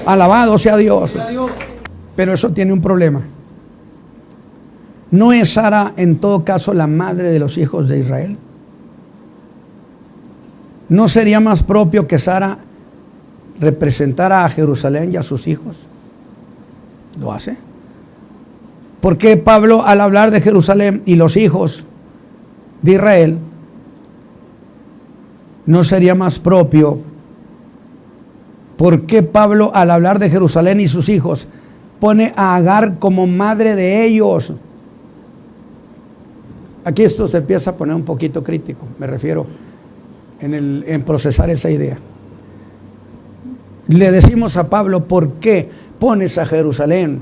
Alabado sea Dios. Pero eso tiene un problema. ¿No es Sara en todo caso la madre de los hijos de Israel? ¿No sería más propio que Sara representara a Jerusalén y a sus hijos? ¿Lo hace? ¿Por qué Pablo, al hablar de Jerusalén y los hijos de Israel, no sería más propio? ¿Por qué Pablo, al hablar de Jerusalén y sus hijos, pone a Agar como madre de ellos? Aquí esto se empieza a poner un poquito crítico, me refiero en procesar esa idea. Le decimos a Pablo: ¿por qué pones a Jerusalén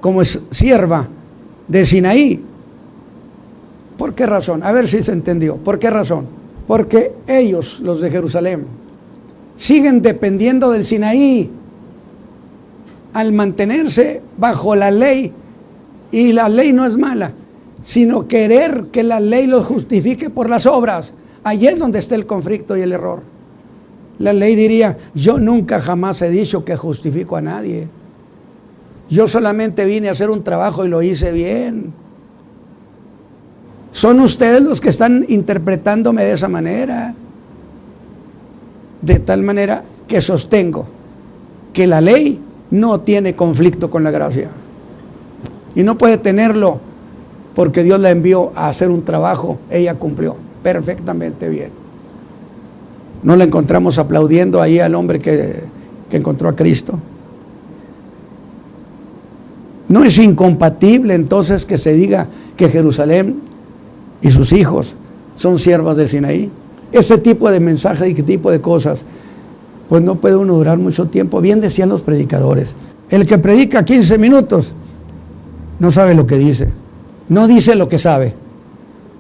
como sierva de Sinaí? ¿Por qué razón? A ver si se entendió. ¿Por qué razón? Porque ellos, los de Jerusalén, siguen dependiendo del Sinaí al mantenerse bajo la ley. Y la ley no es mala, sino querer que la ley los justifique por las obras. Allí es donde está el conflicto y el error. La ley diría: yo nunca jamás he dicho que justifico a nadie. Yo solamente vine a hacer un trabajo y lo hice bien. Son ustedes los que están interpretándome de esa manera. De tal manera que sostengo que la ley no tiene conflicto con la gracia. Y no puede tenerlo, porque Dios la envió a hacer un trabajo. Ella cumplió perfectamente bien. No la encontramos aplaudiendo ahí al hombre que encontró a Cristo. No es incompatible entonces que se diga que Jerusalén y sus hijos son siervos de Sinaí. Ese tipo de mensaje y qué tipo de cosas, pues no puede uno durar mucho tiempo. Bien decían los predicadores: el que predica 15 minutos no sabe lo que dice, no dice lo que sabe.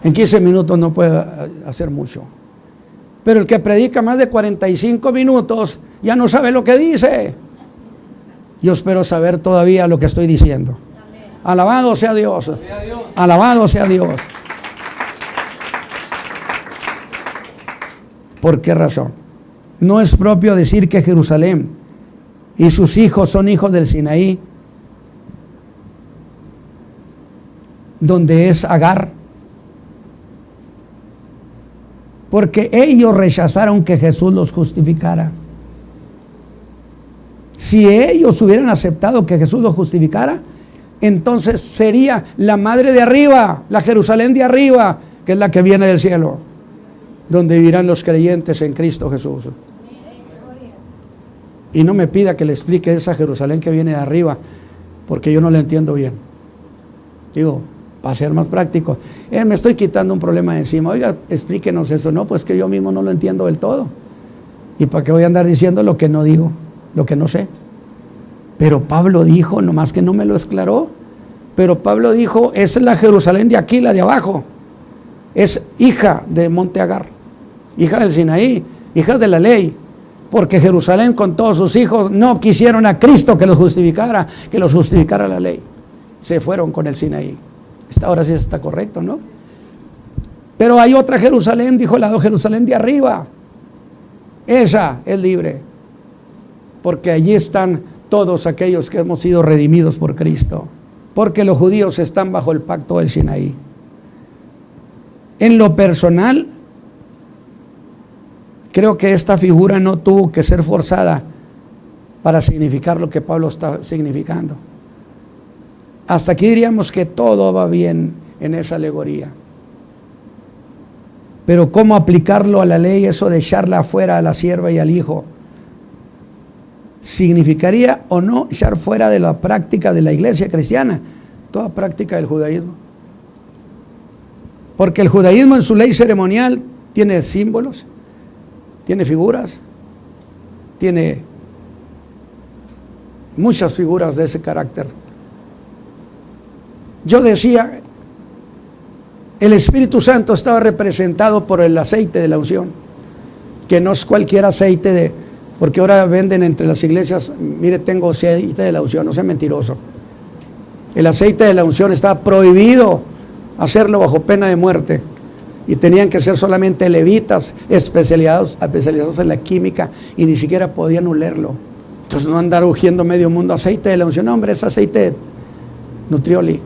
En 15 minutos no puede hacer mucho. Pero el que predica más de 45 minutos ya no sabe lo que dice. Yo espero saber todavía lo que estoy diciendo. Alabado sea Dios. Alabado sea Dios. ¿Por qué razón? No es propio decir que Jerusalén y sus hijos son hijos del Sinaí, donde es Agar, porque ellos rechazaron que Jesús los justificara. Si ellos hubieran aceptado que Jesús los justificara, entonces sería la madre de arriba, la Jerusalén de arriba, que es la que viene del cielo, donde vivirán los creyentes en Cristo Jesús. Y no me pida que le explique esa Jerusalén que viene de arriba, porque yo no la entiendo bien. Digo, para ser más práctico, me estoy quitando un problema de encima. Oiga, explíquenos eso. No, pues que yo mismo no lo entiendo del todo. ¿Y para qué voy a andar diciendo lo que no digo, lo que no sé? Pero Pablo dijo, nomás que no me lo aclaró, pero Pablo dijo: esa es la Jerusalén de aquí, la de abajo. Es hija de Monte Agar, hija del Sinaí, hija de la ley. Porque Jerusalén con todos sus hijos no quisieron a Cristo que los justificara la ley. Se fueron con el Sinaí. Ahora sí está correcto, ¿no? Pero hay otra Jerusalén, dijo la Jerusalén de arriba. Esa es libre, porque allí están todos aquellos que hemos sido redimidos por Cristo, porque los judíos están bajo el pacto del Sinaí. En lo personal, creo que esta figura no tuvo que ser forzada para significar lo que Pablo está significando. Hasta aquí diríamos que todo va bien en esa alegoría. Pero ¿cómo aplicarlo a la ley, eso de echarla afuera a la sierva y al hijo? ¿Significaría o no echar fuera de la práctica de la iglesia cristiana toda práctica del judaísmo? Porque el judaísmo en su ley ceremonial tiene símbolos, tiene figuras, tiene muchas figuras de ese carácter. Yo decía, el Espíritu Santo estaba representado por el aceite de la unción, que no es cualquier aceite porque ahora venden entre las iglesias, mire, tengo aceite de la unción, no sea mentiroso. El aceite de la unción estaba prohibido hacerlo bajo pena de muerte, y tenían que ser solamente levitas especializados en la química, y ni siquiera podían olerlo. Entonces no andar ungiendo medio mundo aceite de la unción, no, hombre, es aceite de Nutrioli,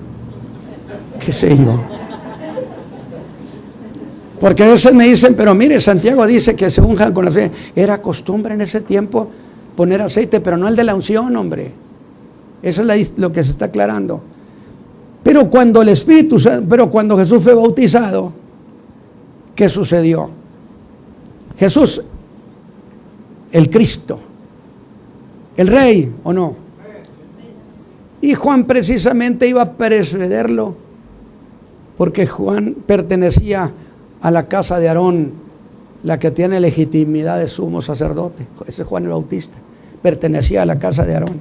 qué sé yo. Porque a veces me dicen, pero mire, Santiago dice que se unjan con aceite. Era costumbre en ese tiempo poner aceite, pero no el de la unción, hombre. Eso es lo que se está aclarando. Pero cuando cuando Jesús fue bautizado, ¿qué sucedió? Jesús, el Cristo, el Rey, ¿o no? Y Juan precisamente iba a precederlo, porque Juan pertenecía a la casa de Aarón, la que tiene legitimidad de sumo sacerdote. Ese es Juan el Bautista, pertenecía a la casa de Aarón.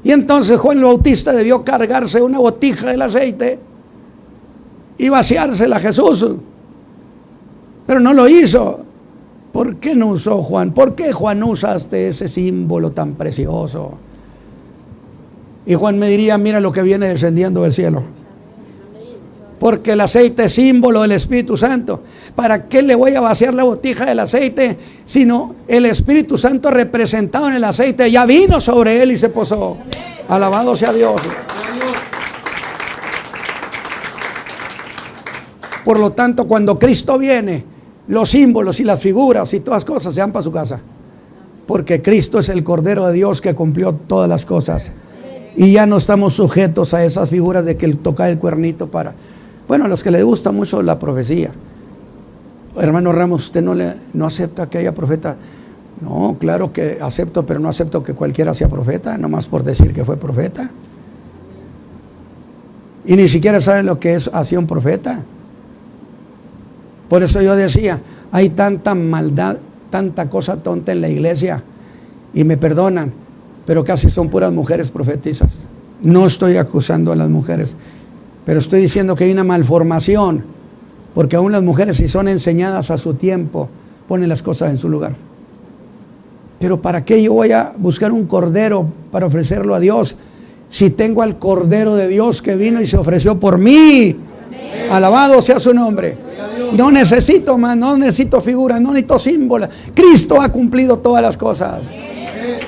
Y entonces Juan el Bautista debió cargarse una botija del aceite y vaciársela a Jesús, pero no lo hizo. ¿Por qué no usó Juan? ¿Por qué Juan usaste ese símbolo tan precioso? Y Juan me diría, mira lo que viene descendiendo del cielo. Porque el aceite es símbolo del Espíritu Santo. ¿Para qué le voy a vaciar la botija del aceite? Sino el Espíritu Santo representado en el aceite ya vino sobre él y se posó. Alabado sea Dios. Por lo tanto, cuando Cristo viene, los símbolos y las figuras y todas las cosas se van para su casa. Porque Cristo es el Cordero de Dios que cumplió todas las cosas. Y ya no estamos sujetos a esas figuras de que él toca el cuernito para... Bueno, a los que les gusta mucho la profecía. Hermano Ramos, ¿usted no acepta que haya profeta? No, claro que acepto, pero no acepto que cualquiera sea profeta, nomás por decir que fue profeta. Y ni siquiera saben lo que es hacia un profeta. Por eso yo decía, hay tanta maldad, tanta cosa tonta en la iglesia, y me perdonan, pero casi son puras mujeres profetizas. No estoy acusando a las mujeres, pero estoy diciendo que hay una malformación, porque aún las mujeres, si son enseñadas a su tiempo, ponen las cosas en su lugar. Pero ¿para qué yo voy a buscar un cordero para ofrecerlo a Dios si tengo al Cordero de Dios que vino y se ofreció por mí? Amén. Alabado sea su nombre. No necesito más, no necesito figuras, no necesito símbolos. Cristo ha cumplido todas las cosas.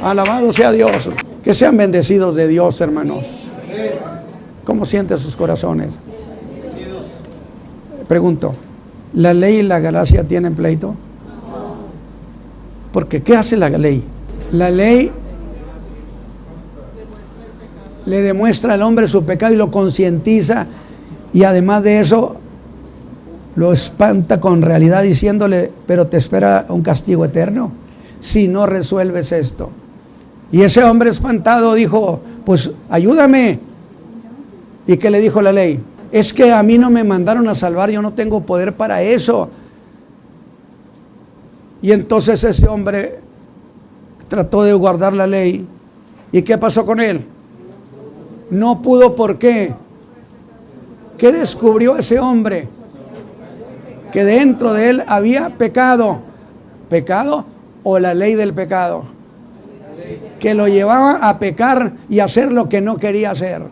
Alabado sea Dios. Que sean bendecidos de Dios, hermanos. ¿Cómo sienten sus corazones? Pregunto, ¿la ley y la gracia tienen pleito? Porque ¿qué hace la ley? La ley le demuestra al hombre su pecado y lo concientiza, y además de eso lo espanta con realidad diciéndole, pero te espera un castigo eterno si no resuelves esto. Y ese hombre espantado dijo, pues ayúdame. ¿Y qué le dijo la ley? Es que a mí no me mandaron a salvar, yo no tengo poder para eso. Y entonces ese hombre trató de guardar la ley. ¿Y qué pasó con él? No pudo. ¿Por qué? ¿Qué descubrió ese hombre? Que dentro de él había pecado. ¿Pecado o la ley del pecado? Que lo llevaba a pecar y hacer lo que no quería hacer.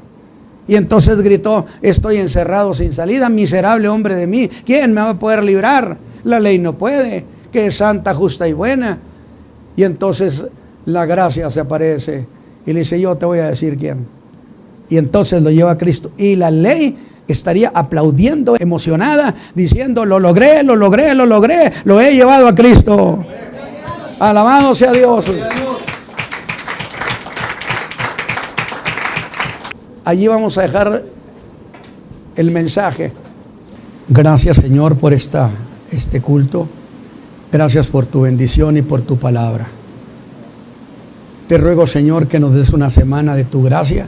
Y entonces gritó, estoy encerrado sin salida, miserable hombre de mí, ¿quién me va a poder librar? La ley no puede, que es santa, justa y buena. Y entonces la gracia se aparece y le dice, yo te voy a decir quién. Y entonces lo lleva a Cristo. Y la ley estaría aplaudiendo, emocionada, diciendo, lo logré, lo logré, lo logré, lo he llevado a Cristo. Alabado sea Dios. Allí vamos a dejar el mensaje. Gracias, Señor, por este culto. Gracias por tu bendición y por tu palabra. Te ruego, Señor, que nos des una semana de tu gracia,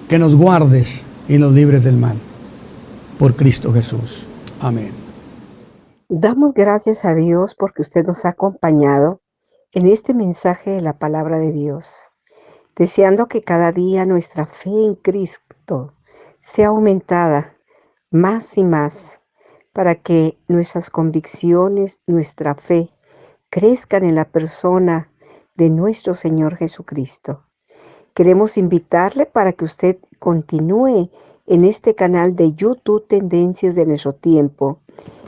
que nos guardes y nos libres del mal. Por Cristo Jesús. Amén. Damos gracias a Dios porque usted nos ha acompañado en este mensaje de la palabra de Dios, deseando que cada día nuestra fe en Cristo sea aumentada más y más, para que nuestras convicciones, nuestra fe, crezcan en la persona de nuestro Señor Jesucristo. Queremos invitarle para que usted continúe en este canal de YouTube Tendencias de Nuestro Tiempo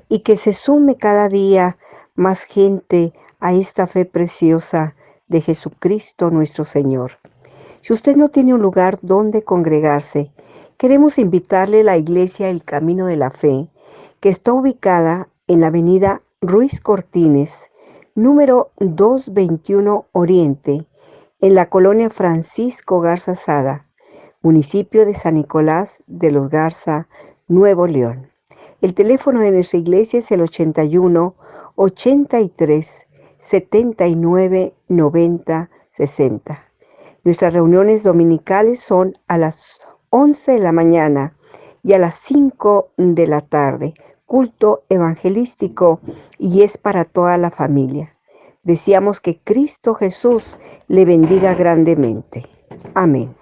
y que se sume cada día más gente a esta fe preciosa de Jesucristo nuestro Señor. Si usted no tiene un lugar donde congregarse, queremos invitarle a la Iglesia El Camino de la Fe, que está ubicada en la avenida Ruiz Cortines, número 221 Oriente, en la colonia Francisco Garza Sada, municipio de San Nicolás de los Garza, Nuevo León. El teléfono de nuestra iglesia es el 81 83 79 90 60. Nuestras reuniones dominicales son a las 11 de la mañana y a las 5 de la tarde. Culto evangelístico y es para toda la familia. Deseamos que Cristo Jesús le bendiga grandemente. Amén.